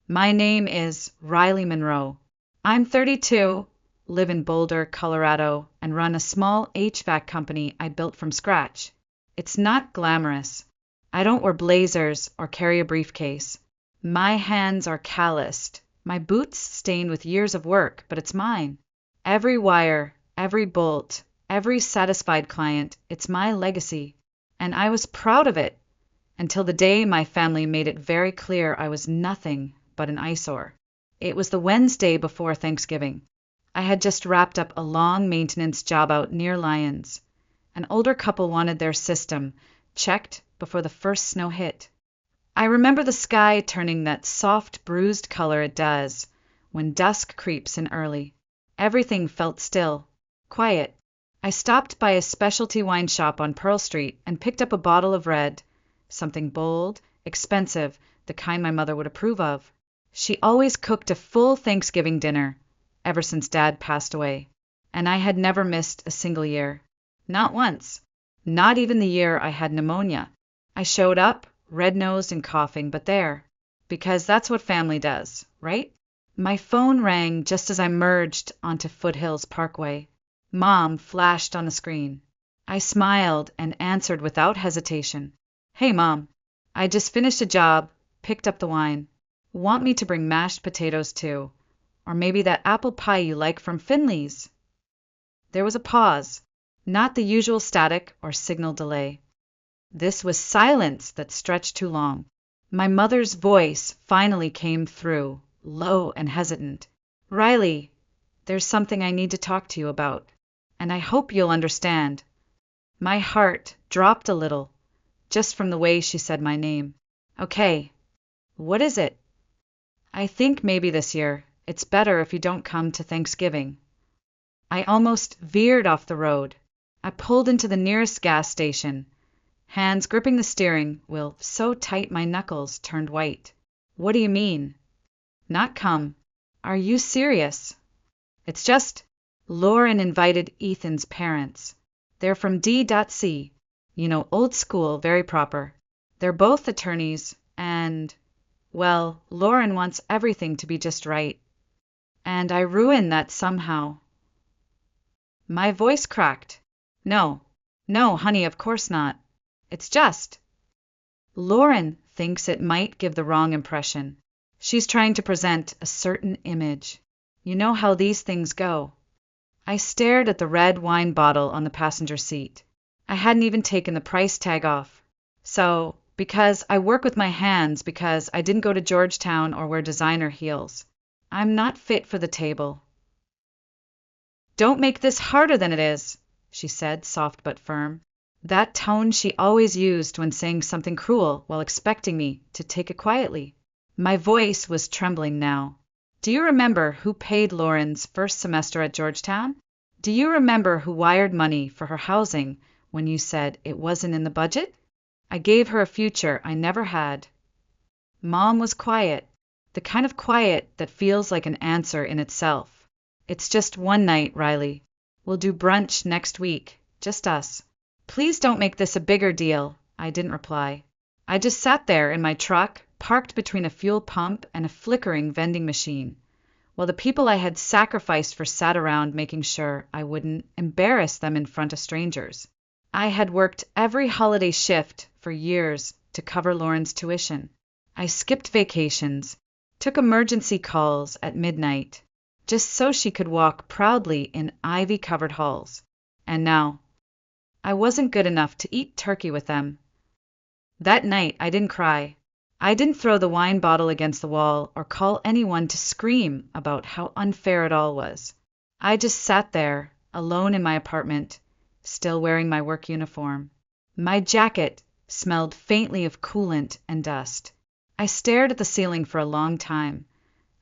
My name is Riley Monroe. I'm 32, live in Boulder, Colorado, and run a small HVAC company I built from scratch. It's not glamorous. I don't wear blazers or carry a briefcase. My hands are calloused, my boots stained with years of work, but it's mine. Every wire, every bolt, every satisfied client, it's my legacy. And I was proud of it until the day my family made it very clear I was nothing but an eyesore. It was the Wednesday before Thanksgiving. I had just wrapped up a long maintenance job out near Lyons. An older couple wanted their system checked before the first snow hit. I remember the sky turning that soft, bruised color it does when dusk creeps in early. Everything felt still, quiet. I stopped by a specialty wine shop on Pearl Street and picked up a bottle of red, something bold, expensive, the kind my mother would approve of. She always cooked a full Thanksgiving dinner, ever since Dad passed away, and I had never missed a single year. Not once. Not even the year I had pneumonia. I showed up, red-nosed and coughing, but there. Because that's what family does, right? My phone rang just as I merged onto Foothills Parkway. Mom flashed on the screen. I smiled and answered without hesitation. Hey, Mom. I just finished a job, picked up the wine. Want me to bring mashed potatoes too? Or maybe that apple pie you like from Finley's? There was a pause, not the usual static or signal delay. This was silence that stretched too long. My mother's voice finally came through, low and hesitant. Riley, there's something I need to talk to you about, and I hope you'll understand. My heart dropped a little, just from the way she said my name. Okay, what is it? I think maybe this year it's better if you don't come to Thanksgiving. I almost veered off the road. I pulled into the nearest gas station, hands gripping the steering wheel so tight my knuckles turned white. What do you mean? Not come. Are you serious? It's just Lauren invited Ethan's parents. They're from D.C. Old school, very proper. They're both attorneys, and, well, Lauren wants everything to be just right. And I ruined that somehow. My voice cracked. No, honey, of course not. It's just. Lauren thinks it might give the wrong impression. She's trying to present a certain image. You know how these things go. I stared at the red wine bottle on the passenger seat. I hadn't even taken the price tag off. So, because I work with my hands, because I didn't go to Georgetown or wear designer heels, I'm not fit for the table. Don't make this harder than it is, she said, soft but firm. That tone she always used when saying something cruel while expecting me to take it quietly. My voice was trembling now. Do you remember who paid Lauren's first semester at Georgetown? Do you remember who wired money for her housing when you said it wasn't in the budget? I gave her a future I never had. Mom was quiet, the kind of quiet that feels like an answer in itself. It's just one night, Riley. We'll do brunch next week, just us. Please don't make this a bigger deal, I didn't reply. I just sat there in my truck, parked between a fuel pump and a flickering vending machine, while the people I had sacrificed for sat around making sure I wouldn't embarrass them in front of strangers. I had worked every holiday shift for years to cover Lauren's tuition. I skipped vacations, took emergency calls at midnight, just so she could walk proudly in ivy-covered halls. And now, I wasn't good enough to eat turkey with them. That night, I didn't cry. I didn't throw the wine bottle against the wall or call anyone to scream about how unfair it all was. I just sat there, alone in my apartment, still wearing my work uniform. My jacket smelled faintly of coolant and dust. I stared at the ceiling for a long time,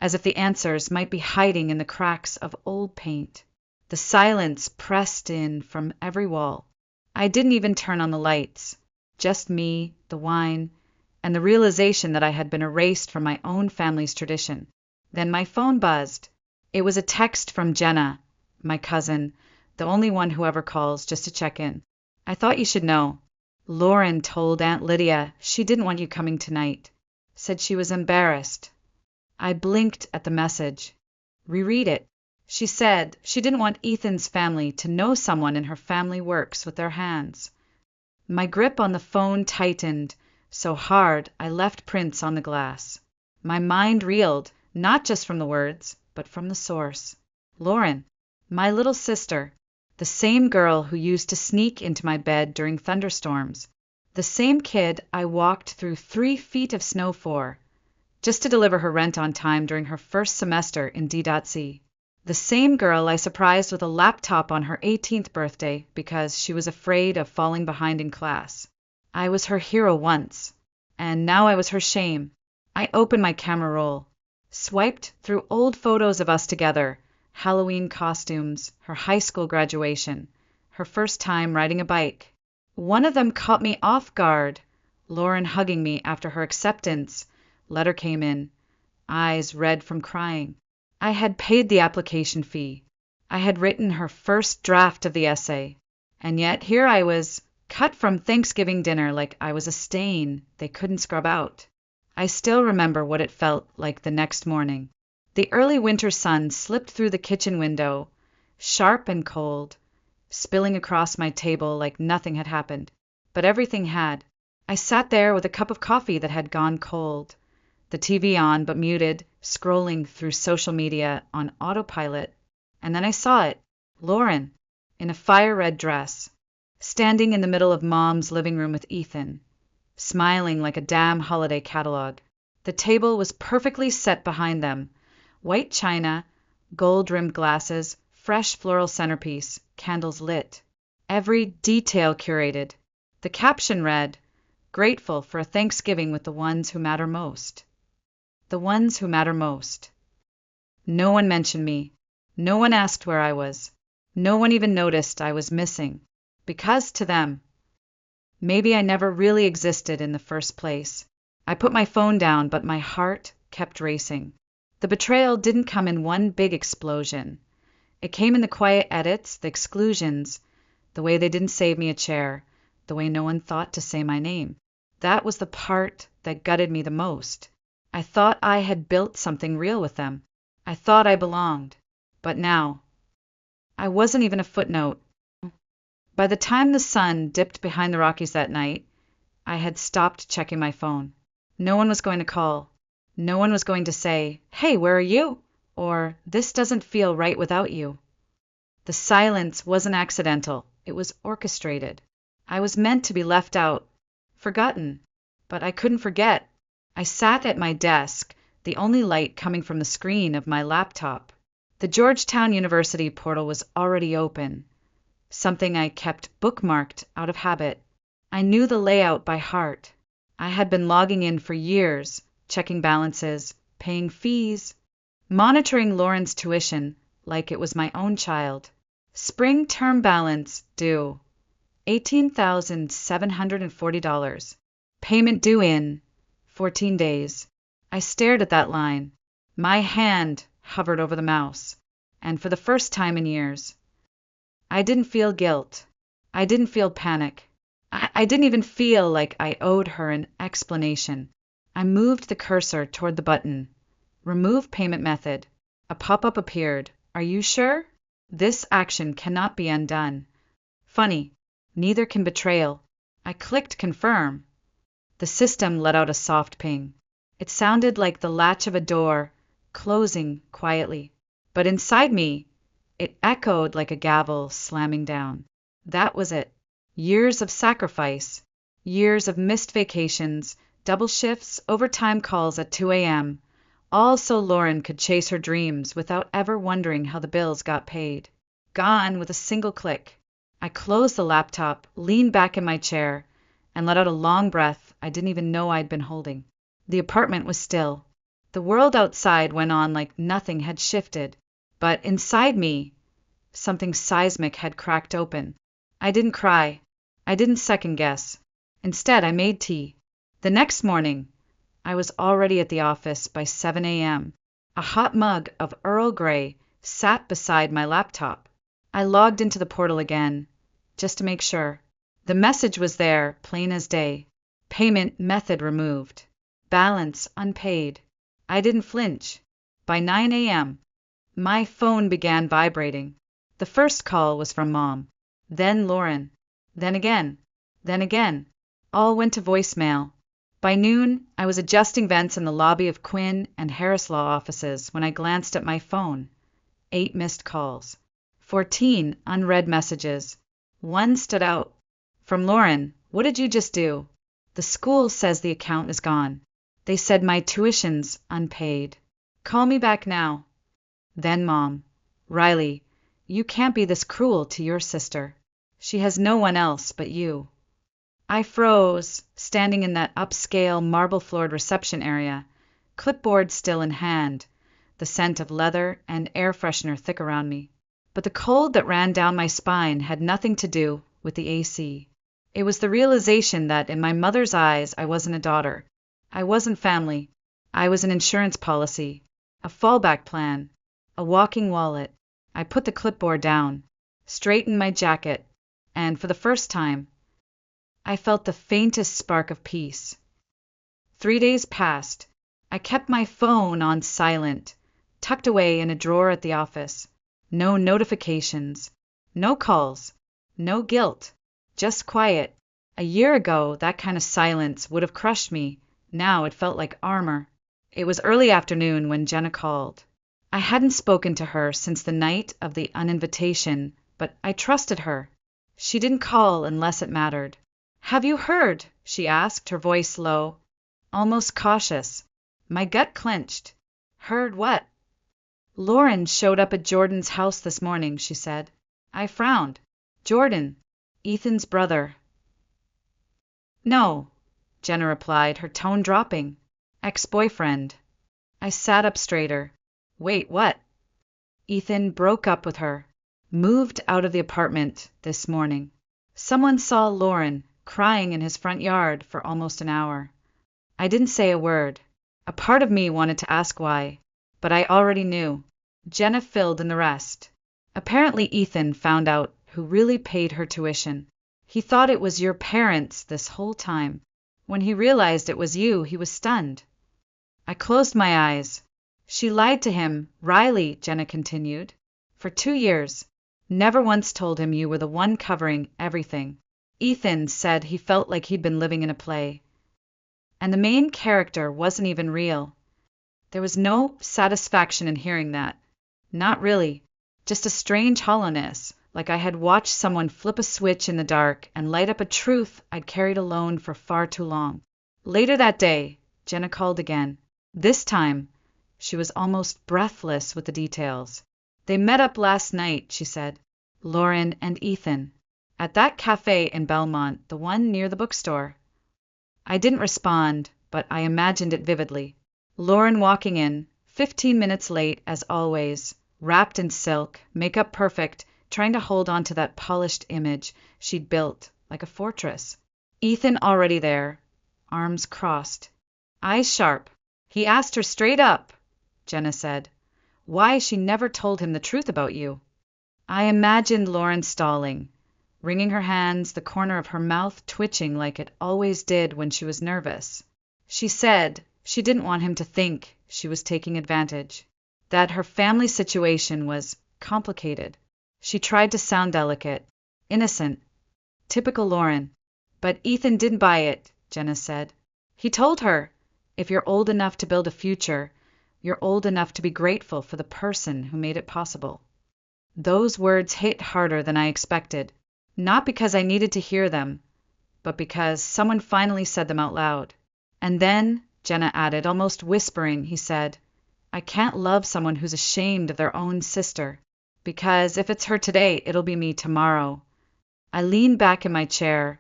as if the answers might be hiding in the cracks of old paint. The silence pressed in from every wall. I didn't even turn on the lights. Just me, the wine, and the realization that I had been erased from my own family's tradition. Then my phone buzzed. It was a text from Jenna, my cousin, the only one who ever calls just to check in. I thought you should know. Lauren told Aunt Lydia she didn't want you coming tonight. Said she was embarrassed. I blinked at the message. Reread it. She said she didn't want Ethan's family to know someone in her family works with their hands. My grip on the phone tightened so hard I left prints on the glass. My mind reeled, not just from the words, but from the source. Lauren, my little sister, the same girl who used to sneak into my bed during thunderstorms, the same kid I walked through 3 feet of snow for, just to deliver her rent on time during her first semester in D.C. The same girl I surprised with a laptop on her 18th birthday because she was afraid of falling behind in class. I was her hero once, and now I was her shame. I opened my camera roll, swiped through old photos of us together, Halloween costumes, her high school graduation, her first time riding a bike. One of them caught me off guard, Lauren hugging me after her acceptance letter came in, eyes red from crying. I had paid the application fee. I had written her first draft of the essay. And yet here I was, cut from Thanksgiving dinner like I was a stain they couldn't scrub out. I still remember what it felt like the next morning. The early winter sun slipped through the kitchen window, sharp and cold, spilling across my table like nothing had happened. But everything had. I sat there with a cup of coffee that had gone cold, the TV on but muted, scrolling through social media on autopilot. And then I saw it, Lauren, in a fire-red dress, standing in the middle of Mom's living room with Ethan, smiling like a damn holiday catalog. The table was perfectly set behind them, white china, gold-rimmed glasses, fresh floral centerpiece, candles lit. Every detail curated. The caption read, "Grateful for a Thanksgiving with the ones who matter most." The ones who matter most. No one mentioned me. No one asked where I was. No one even noticed I was missing. Because to them, maybe I never really existed in the first place. I put my phone down, but my heart kept racing. The betrayal didn't come in one big explosion. It came in the quiet edits, the exclusions, the way they didn't save me a chair, the way no one thought to say my name. That was the part that gutted me the most. I thought I had built something real with them. I thought I belonged. But now, I wasn't even a footnote. By the time the sun dipped behind the Rockies that night, I had stopped checking my phone. No one was going to call. No one was going to say, "Hey, where are you?" or "This doesn't feel right without you." The silence wasn't accidental. It was orchestrated. I was meant to be left out, forgotten. But I couldn't forget. I sat at my desk, the only light coming from the screen of my laptop. The Georgetown University portal was already open, something I kept bookmarked out of habit. I knew the layout by heart. I had been logging in for years, checking balances, paying fees, monitoring Lauren's tuition like it was my own child. Spring term balance due, $18,740. Payment due in 14 days. I stared at that line. My hand hovered over the mouse, and for the first time in years, I didn't feel guilt. I didn't feel panic. I didn't even feel like I owed her an explanation. I moved the cursor toward the button. Remove payment method. A pop-up appeared. Are you sure? This action cannot be undone. Funny, neither can betrayal. I clicked confirm. The system let out a soft ping. It sounded like the latch of a door, closing quietly. But inside me, it echoed like a gavel slamming down. That was it. Years of sacrifice. Years of missed vacations, double shifts, overtime calls at 2 a.m., all so Lauren could chase her dreams without ever wondering how the bills got paid. Gone with a single click. I closed the laptop, leaned back in my chair, and let out a long breath I didn't even know I'd been holding. The apartment was still. The world outside went on like nothing had shifted. But inside me, something seismic had cracked open. I didn't cry. I didn't second guess. Instead, I made tea. The next morning, I was already at the office by 7 a.m. A hot mug of Earl Grey sat beside my laptop. I logged into the portal again, just to make sure. The message was there, plain as day. Payment method removed. Balance unpaid. I didn't flinch. By 9 a.m., my phone began vibrating. The first call was from Mom, then Lauren, then again, all went to voicemail. By noon, I was adjusting vents in the lobby of Quinn and Harris Law offices when I glanced at my phone. 8 missed calls. 14 unread messages. One stood out. From Lauren, "What did you just do?" "The school says the account is gone. They said my tuition's unpaid. Call me back now." Then Mom, "Riley, you can't be this cruel to your sister. She has no one else but you." I froze, standing in that upscale, marble-floored reception area, clipboard still in hand, the scent of leather and air freshener thick around me. But the cold that ran down my spine had nothing to do with the AC. It was the realization that in my mother's eyes I wasn't a daughter. I wasn't family. I was an insurance policy, a fallback plan, a walking wallet. I put the clipboard down, straightened my jacket, and for the first time, I felt the faintest spark of peace. 3 days passed. I kept my phone on silent, tucked away in a drawer at the office. No notifications, no calls, no guilt, just quiet. A year ago, that kind of silence would have crushed me. Now it felt like armor. It was early afternoon when Jenna called. I hadn't spoken to her since the night of the uninvitation, but I trusted her. She didn't call unless it mattered. "Have you heard?" she asked, her voice low, almost cautious. My gut clenched. "Heard what?" "Lauren showed up at Jordan's house this morning," she said. I frowned. "Jordan, Ethan's brother." "No," Jenna replied, her tone dropping. "Ex-boyfriend." I sat up straighter. "Wait, what?" "Ethan broke up with her. Moved out of the apartment this morning. Someone saw Lauren crying in his front yard for almost an hour." I didn't say a word. A part of me wanted to ask why, but I already knew. Jenna filled in the rest. "Apparently Ethan found out who really paid her tuition. He thought it was your parents this whole time. When he realized it was you, he was stunned." I closed my eyes. "She lied to him, Riley," Jenna continued. "For 2 years. Never once told him you were the one covering everything. Ethan said he felt like he'd been living in a play. And the main character wasn't even real." There was no satisfaction in hearing that. Not really. Just a strange hollowness, like I had watched someone flip a switch in the dark and light up a truth I'd carried alone for far too long. Later that day, Jenna called again. This time, she was almost breathless with the details. "They met up last night," she said. "Lauren and Ethan. At that cafe in Belmont, the one near the bookstore." I didn't respond, but I imagined it vividly. Lauren walking in, 15 minutes late as always, wrapped in silk, makeup perfect, trying to hold on to that polished image she'd built like a fortress. Ethan already there, arms crossed, eyes sharp. "He asked her straight up," Jenna said, "why she never told him the truth about you." I imagined Lauren stalling, wringing her hands, the corner of her mouth twitching like it always did when she was nervous. She said she didn't want him to think she was taking advantage, that her family situation was complicated. She tried to sound delicate, innocent, typical Lauren. "But Ethan didn't buy it," Jenna said. "He told her, if you're old enough to build a future, you're old enough to be grateful for the person who made it possible." Those words hit harder than I expected, not because I needed to hear them, but because someone finally said them out loud. "And then," Jenna added, almost whispering, he said, "I can't love someone who's ashamed of their own sister, because if it's her today, it'll be me tomorrow." I leaned back in my chair,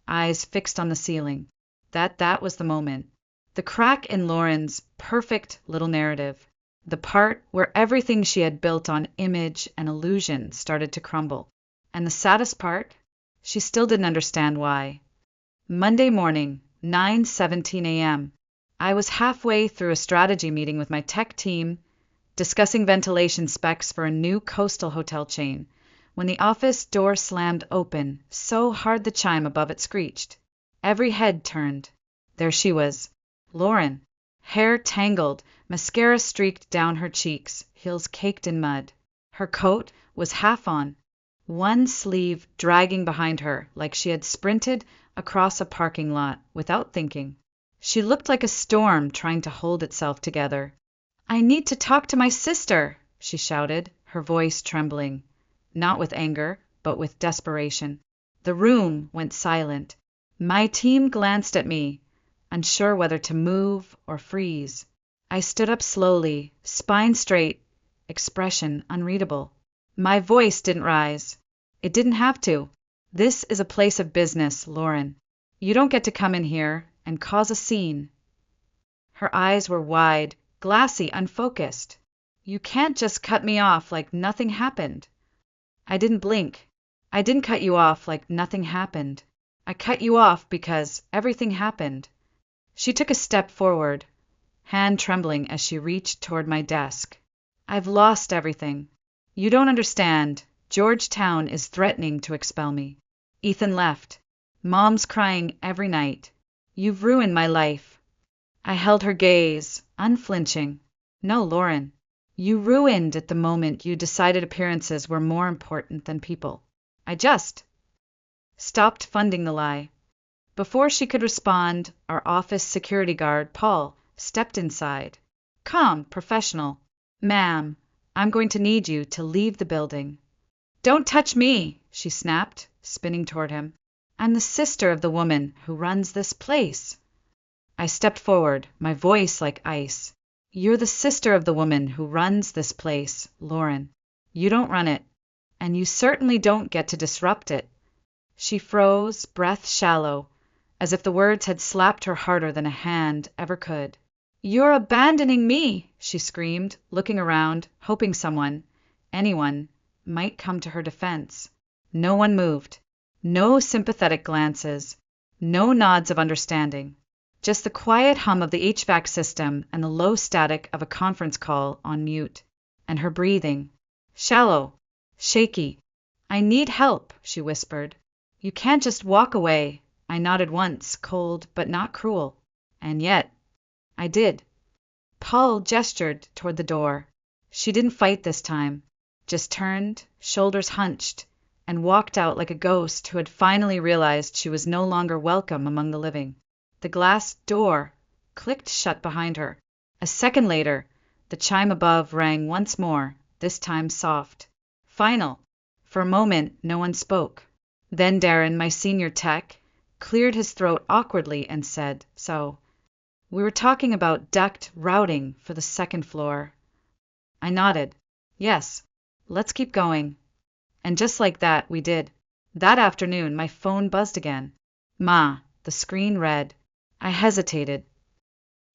eyes fixed on the ceiling. That was the moment. The crack in Lauren's perfect little narrative. The part where everything she had built on image and illusion started to crumble. And the saddest part? She still didn't understand why. Monday morning, 9:17 a.m. I was halfway through a strategy meeting with my tech team, discussing ventilation specs for a new coastal hotel chain, when the office door slammed open so hard the chime above it screeched. Every head turned. There she was, Lauren, Hair tangled, mascara streaked down her cheeks, heels caked in mud. Her coat was half on, one sleeve dragging behind her like she had sprinted across a parking lot without thinking. She looked like a storm trying to hold itself together. "I need to talk to my sister," she shouted, her voice trembling, not with anger, but with desperation. The room went silent. My team glanced at me, unsure whether to move or freeze. I stood up slowly, spine straight, expression unreadable. My voice didn't rise. It didn't have to. "This is a place of business, Lauren. You don't get to come in here and cause a scene." Her eyes were wide, glassy, unfocused. "You can't just cut me off like nothing happened." I didn't blink. "I didn't cut you off like nothing happened. I cut you off because everything happened." She took a step forward, hand trembling as she reached toward my desk. "I've lost everything. You don't understand. Georgetown is threatening to expel me. Ethan left. Mom's crying every night. You've ruined my life." I held her gaze, unflinching. "No, Lauren. You ruined it the moment you decided appearances were more important than people. I just stopped funding the lie." Before she could respond, our office security guard, Paul, stepped inside. Calm, professional. "Ma'am, I'm going to need you to leave the building." "Don't touch me," she snapped, spinning toward him. "I'm the sister of the woman who runs this place." I stepped forward, my voice like ice. "You're the sister of the woman who runs this place, Lauren. You don't run it, and you certainly don't get to disrupt it." She froze, breath shallow, as if the words had slapped her harder than a hand ever could. "You're abandoning me!" she screamed, looking around, hoping someone, anyone, might come to her defense. No one moved. No sympathetic glances. No nods of understanding. Just the quiet hum of the HVAC system and the low static of a conference call on mute. And her breathing. Shallow. Shaky. "I need help," she whispered. "You can't just walk away." I nodded once, cold but not cruel. And yet, I did. Paul gestured toward the door. She didn't fight this time, just turned, shoulders hunched, and walked out like a ghost who had finally realized she was no longer welcome among the living. The glass door clicked shut behind her. A second later, the chime above rang once more, this time soft. Final. For a moment, no one spoke. Then Darren, my senior tech, cleared his throat awkwardly and said, "So, we were talking about duct routing for the second floor." I nodded. "Yes, let's keep going." And just like that, we did. That afternoon, my phone buzzed again. "Ma," the screen read. I hesitated,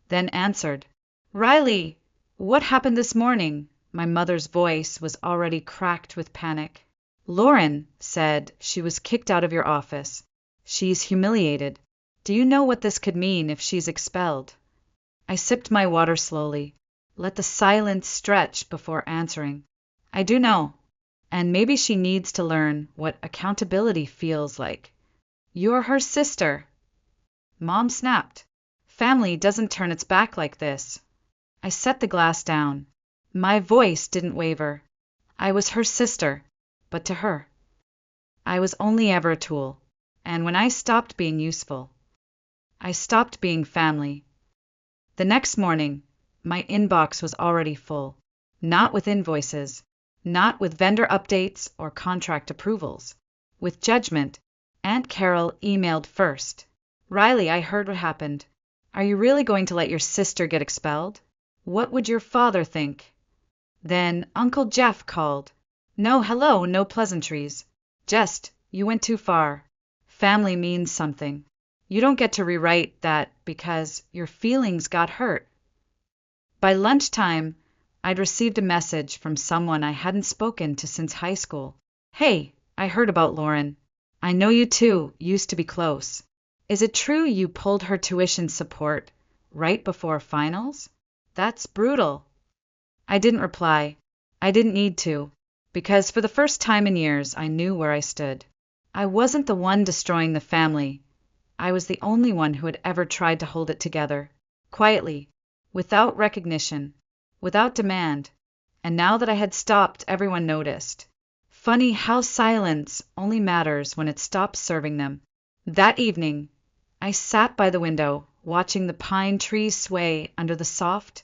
then answered. "Riley, what happened this morning?" My mother's voice was already cracked with panic. "Lauren said she was kicked out of your office. She's humiliated. Do you know what this could mean if she's expelled?" I sipped my water slowly, let the silence stretch before answering. "I do know. And maybe she needs to learn what accountability feels like." "You're her sister." Mom snapped. "Family doesn't turn its back like this." I set the glass down. My voice didn't waver. I was her sister, but to her, I was only ever a tool. And when I stopped being useful, I stopped being family. The next morning, my inbox was already full. Not with invoices, not with vendor updates or contract approvals. With judgment. Aunt Carol emailed first. "Riley, I heard what happened. Are you really going to let your sister get expelled? What would your father think?" Then Uncle Jeff called. "No, hello, no pleasantries. Just, you went too far. Family means something. You don't get to rewrite that because your feelings got hurt." By lunchtime, I'd received a message from someone I hadn't spoken to since high school. "Hey, I heard about Lauren. I know you two used to be close. Is it true you pulled her tuition support right before finals? That's brutal." I didn't reply. I didn't need to, because for the first time in years I knew where I stood. I wasn't the one destroying the family. I was the only one who had ever tried to hold it together. Quietly, without recognition, without demand. And now that I had stopped, everyone noticed. Funny how silence only matters when it stops serving them. That evening, I sat by the window, watching the pine trees sway under the soft,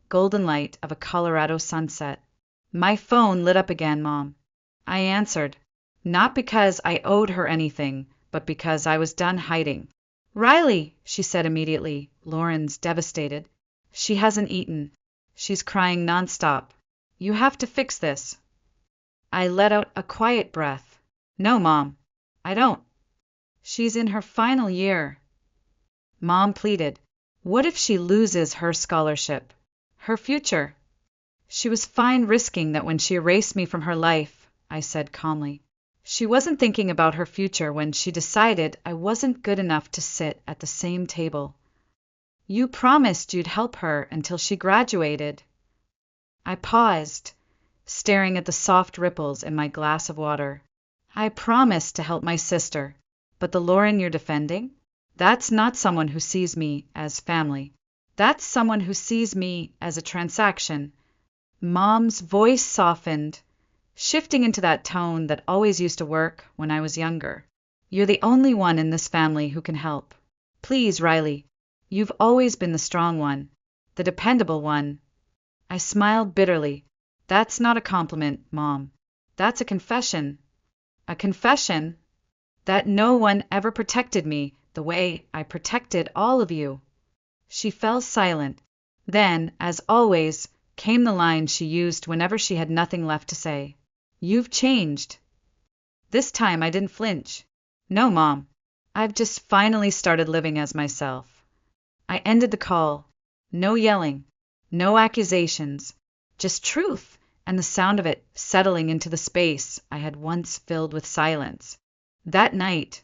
golden light of a Colorado sunset. My phone lit up again, Mom. I answered, not because I owed her anything, but because I was done hiding. Riley, she said immediately. Lauren's devastated. She hasn't eaten. She's crying nonstop. You have to fix this. I let out a quiet breath. No, Mom, I don't. She's in her final year. Mom pleaded. What if she loses her scholarship? Her future? She was fine risking that when she erased me from her life, I said calmly. She wasn't thinking about her future when she decided I wasn't good enough to sit at the same table. You promised you'd help her until she graduated. I paused, staring at the soft ripples in my glass of water. I promised to help my sister, but the Lauren you're defending? That's not someone who sees me as family. That's someone who sees me as a transaction. Mom's voice softened, shifting into that tone that always used to work when I was younger. You're the only one in this family who can help. Please, Riley. You've always been the strong one, the dependable one. I smiled bitterly. That's not a compliment, Mom. That's a confession. A confession that no one ever protected me the way I protected all of you. She fell silent. Then, as always, came the line she used whenever she had nothing left to say. You've changed. This time I didn't flinch. No, Mom. I've just finally started living as myself. I ended the call. No yelling, no accusations, just truth and the sound of it settling into the space I had once filled with silence. That night,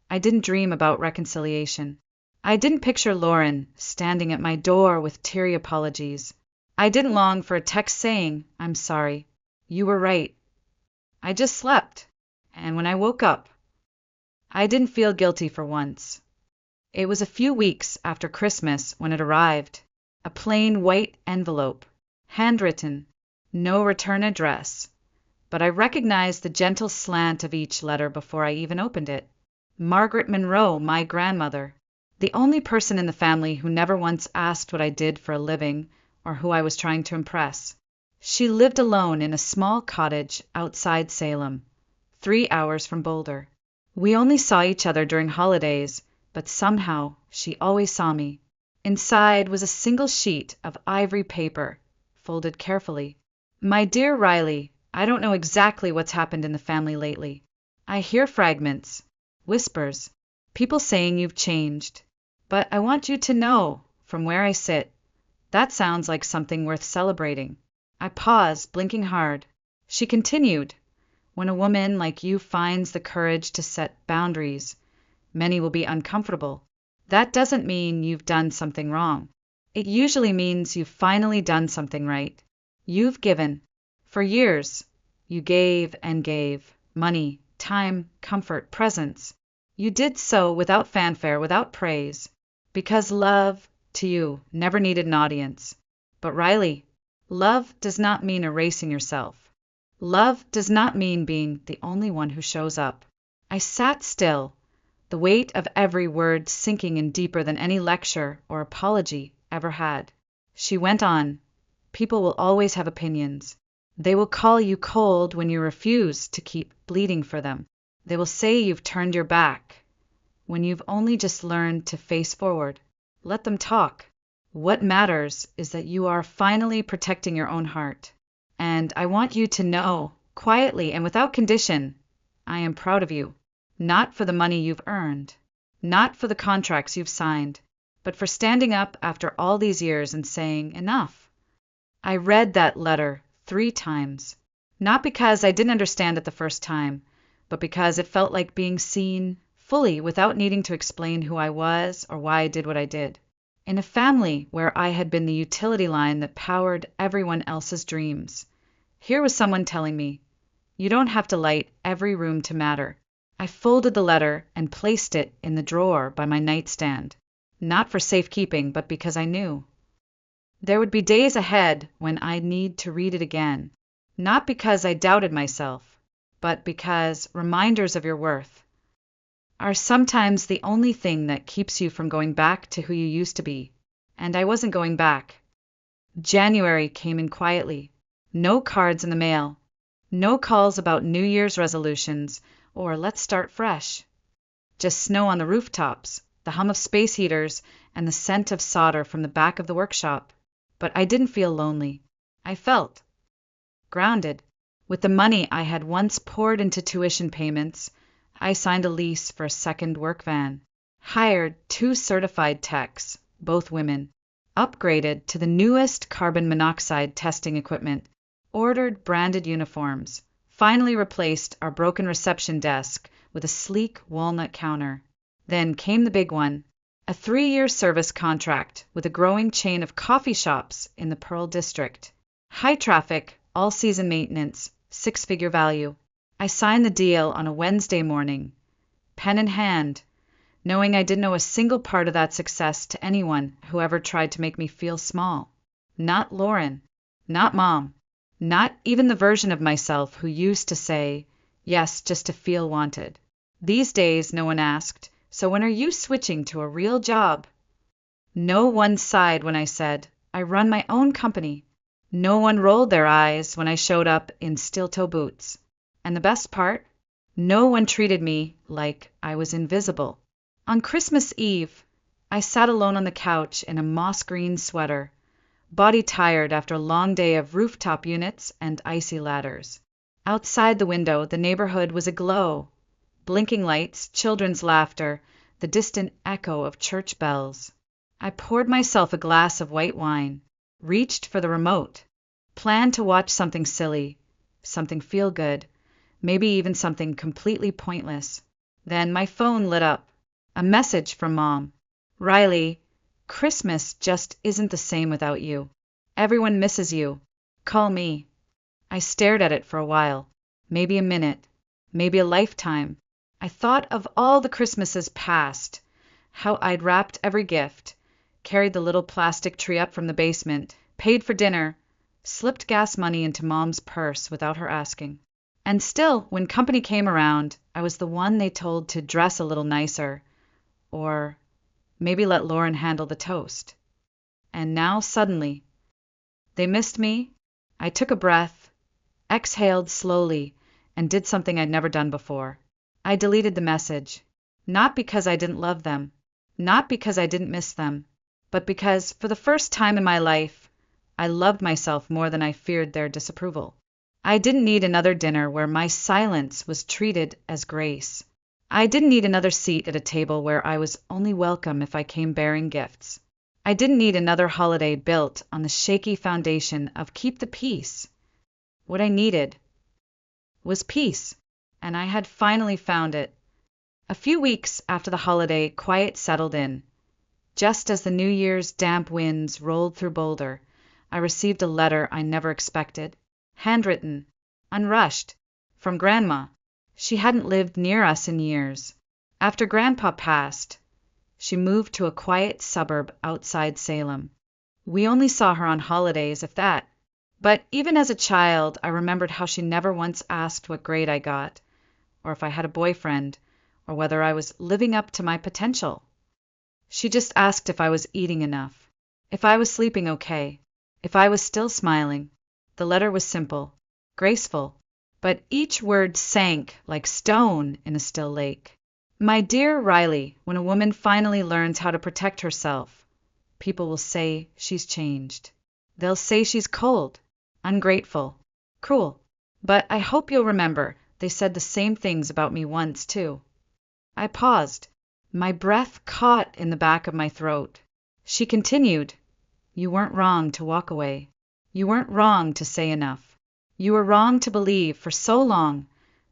I didn't dream about reconciliation. I didn't picture Lauren standing at my door with teary apologies. I didn't long for a text saying, I'm sorry, you were right. I just slept, and when I woke up, I didn't feel guilty for once. It was a few weeks after Christmas when it arrived. A plain white envelope, handwritten, no return address. But I recognized the gentle slant of each letter before I even opened it. Margaret Monroe, my grandmother, the only person in the family who never once asked what I did for a living or who I was trying to impress. She lived alone in a small cottage outside Salem, 3 hours from Boulder. We only saw each other during holidays, but somehow she always saw me. Inside was a single sheet of ivory paper, folded carefully. My dear Riley, I don't know exactly what's happened in the family lately. I hear fragments, whispers, people saying you've changed. But I want you to know, from where I sit, that sounds like something worth celebrating. I paused, blinking hard. She continued, when a woman like you finds the courage to set boundaries, many will be uncomfortable. That doesn't mean you've done something wrong. It usually means you've finally done something right. You've given. For years, you gave and gave. Money, time, comfort, presence. You did so without fanfare, without praise. Because love, to you, never needed an audience. But Riley, love does not mean erasing yourself. Love does not mean being the only one who shows up. I sat still, the weight of every word sinking in deeper than any lecture or apology ever had. She went on, people will always have opinions. They will call you cold when you refuse to keep bleeding for them. They will say you've turned your back when you've only just learned to face forward. Let them talk. What matters is that you are finally protecting your own heart. And I want you to know, quietly and without condition, I am proud of you. Not for the money you've earned, not for the contracts you've signed, but for standing up after all these years and saying, enough. I read that letter 3 times, not because I didn't understand it the first time, but because it felt like being seen fully without needing to explain who I was or why I did what I did. In a family where I had been the utility line that powered everyone else's dreams, here was someone telling me, you don't have to light every room to matter. I folded the letter and placed it in the drawer by my nightstand, not for safekeeping, but because I knew. There would be days ahead when I'd need to read it again, not because I doubted myself, but because reminders of your worth are sometimes the only thing that keeps you from going back to who you used to be. And I wasn't going back. January came in quietly. No cards in the mail. No calls about New Year's resolutions or let's start fresh. Just snow on the rooftops, the hum of space heaters, and the scent of solder from the back of the workshop. But I didn't feel lonely. I felt grounded. With the money I had once poured into tuition payments, I signed a lease for a second work van, hired 2 certified techs, both women, upgraded to the newest carbon monoxide testing equipment, ordered branded uniforms, finally replaced our broken reception desk with a sleek walnut counter. Then came the big one, a 3-year service contract with a growing chain of coffee shops in the Pearl District. High traffic, all-season maintenance, 6-figure value. I signed the deal on a Wednesday morning, pen in hand, knowing I didn't owe a single part of that success to anyone who ever tried to make me feel small. Not Lauren, not Mom, not even the version of myself who used to say yes just to feel wanted. These days no one asked, so when are you switching to a real job? No one sighed when I said, I run my own company. No one rolled their eyes when I showed up in steel-toe boots. And the best part? No one treated me like I was invisible. On Christmas Eve, I sat alone on the couch in a moss-green sweater, body tired after a long day of rooftop units and icy ladders. Outside the window, the neighborhood was aglow. Blinking lights, children's laughter, the distant echo of church bells. I poured myself a glass of white wine, reached for the remote, planned to watch something silly, something feel-good, maybe even something completely pointless. Then my phone lit up. A message from Mom. Riley, Christmas just isn't the same without you. Everyone misses you. Call me. I stared at it for a while, maybe a minute, maybe a lifetime. I thought of all the Christmases past, how I'd wrapped every gift, carried the little plastic tree up from the basement, paid for dinner, slipped gas money into Mom's purse without her asking. And still, when company came around, I was the one they told to dress a little nicer, or maybe let Lauren handle the toast. And now suddenly, they missed me. I took a breath, exhaled slowly, and did something I'd never done before. I deleted the message, not because I didn't love them, not because I didn't miss them, but because, for the first time in my life, I loved myself more than I feared their disapproval. I didn't need another dinner where my silence was treated as grace. I didn't need another seat at a table where I was only welcome if I came bearing gifts. I didn't need another holiday built on the shaky foundation of keep the peace. What I needed was peace, and I had finally found it. A few weeks after the holiday, quiet settled in. Just as the New Year's damp winds rolled through Boulder, I received a letter I never expected, handwritten, unrushed, from Grandma. She hadn't lived near us in years. After Grandpa passed, she moved to a quiet suburb outside Salem. We only saw her on holidays, if that. But even as a child, I remembered how she never once asked what grade I got, or if I had a boyfriend, or whether I was living up to my potential. She just asked if I was eating enough, if I was sleeping okay, if I was still smiling. The letter was simple, graceful, but each word sank like stone in a still lake. My dear Riley, when a woman finally learns how to protect herself, people will say she's changed. They'll say she's cold, ungrateful, cruel. But I hope you'll remember they said the same things about me once, too. I paused. My breath caught in the back of my throat. She continued, You weren't wrong to walk away. You weren't wrong to say enough. You were wrong to believe for so long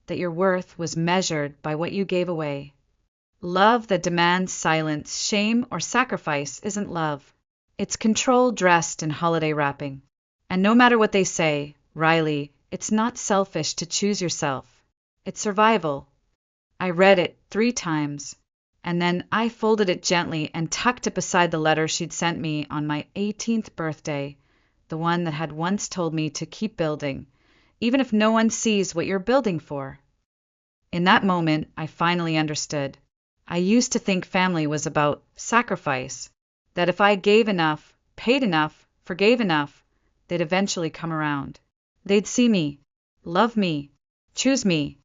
that your worth was measured by what you gave away. Love that demands silence, shame, or sacrifice isn't love. It's control dressed in holiday wrapping. And no matter what they say, Riley, it's not selfish to choose yourself. It's survival. I read it 3 times. And then I folded it gently and tucked it beside the letter she'd sent me on my 18th birthday, the one that had once told me to keep building, even if no one sees what you're building for. In that moment, I finally understood. I used to think family was about sacrifice, that if I gave enough, paid enough, forgave enough, they'd eventually come around. They'd see me, love me, choose me.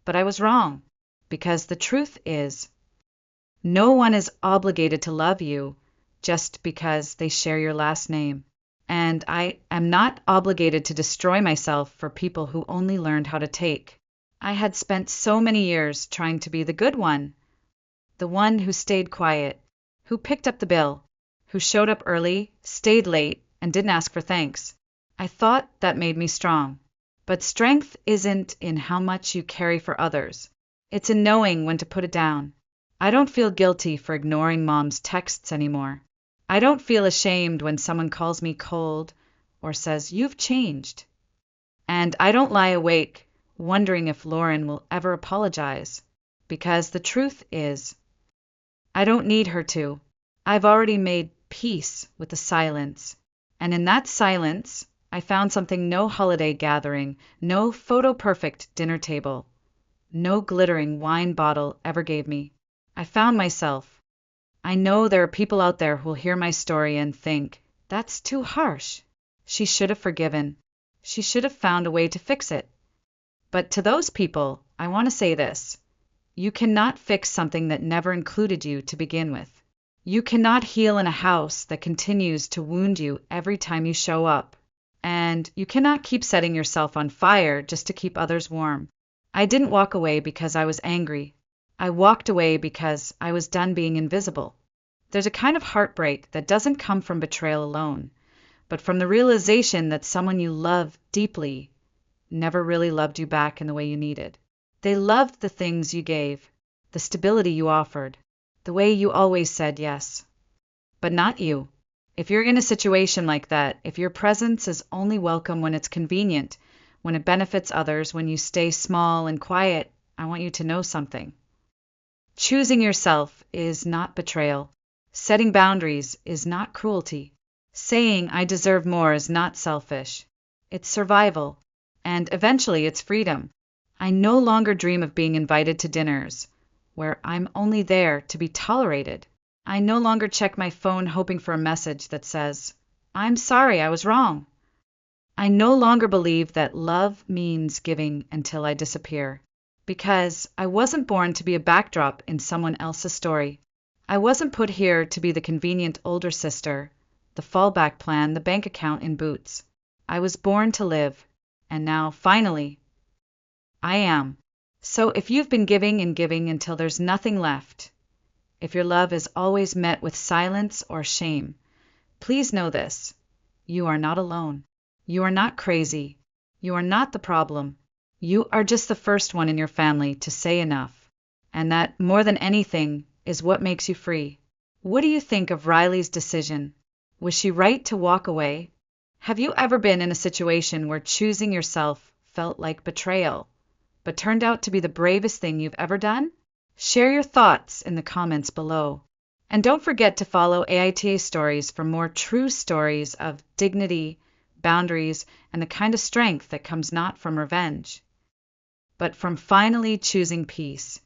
But I was wrong, because the truth is, no one is obligated to love you just because they share your last name. And I am not obligated to destroy myself for people who only learned how to take. I had spent so many years trying to be the good one, the one who stayed quiet, who picked up the bill, who showed up early, stayed late, and didn't ask for thanks. I thought that made me strong. But strength isn't in how much you carry for others. It's in knowing when to put it down. I don't feel guilty for ignoring Mom's texts anymore. I don't feel ashamed when someone calls me cold or says, "You've changed." And I don't lie awake wondering if Lauren will ever apologize, because the truth is, I don't need her to. I've already made peace with the silence. And in that silence, I found something no holiday gathering, no photo-perfect dinner table, no glittering wine bottle ever gave me. I found myself. I know there are people out there who'll hear my story and think, that's too harsh. She should have forgiven. She should have found a way to fix it. But to those people, I want to say this. You cannot fix something that never included you to begin with. You cannot heal in a house that continues to wound you every time you show up. And you cannot keep setting yourself on fire just to keep others warm. I didn't walk away because I was angry. I walked away because I was done being invisible. There's a kind of heartbreak that doesn't come from betrayal alone, but from the realization that someone you love deeply never really loved you back in the way you needed. They loved the things you gave, the stability you offered, the way you always said yes. But not you. If you're in a situation like that, if your presence is only welcome when it's convenient, when it benefits others, when you stay small and quiet, I want you to know something. Choosing yourself is not betrayal. Setting boundaries is not cruelty. Saying I deserve more is not selfish. It's survival. And eventually it's freedom. I no longer dream of being invited to dinners where I'm only there to be tolerated. I no longer check my phone hoping for a message that says, "I'm sorry, I was wrong." I no longer believe that love means giving until I disappear, because I wasn't born to be a backdrop in someone else's story. I wasn't put here to be the convenient older sister, the fallback plan, the bank account in boots. I was born to live, and now, finally, I am. So if you've been giving and giving until there's nothing left, if your love is always met with silence or shame, please know this. You are not alone. You are not crazy. You are not the problem. You are just the first one in your family to say enough. And that, more than anything, is what makes you free. What do you think of Riley's decision? Was she right to walk away? Have you ever been in a situation where choosing yourself felt like betrayal, but turned out to be the bravest thing you've ever done? Share your thoughts in the comments below. And don't forget to follow AITA Stories for more true stories of dignity, boundaries, and the kind of strength that comes not from revenge, but from finally choosing peace.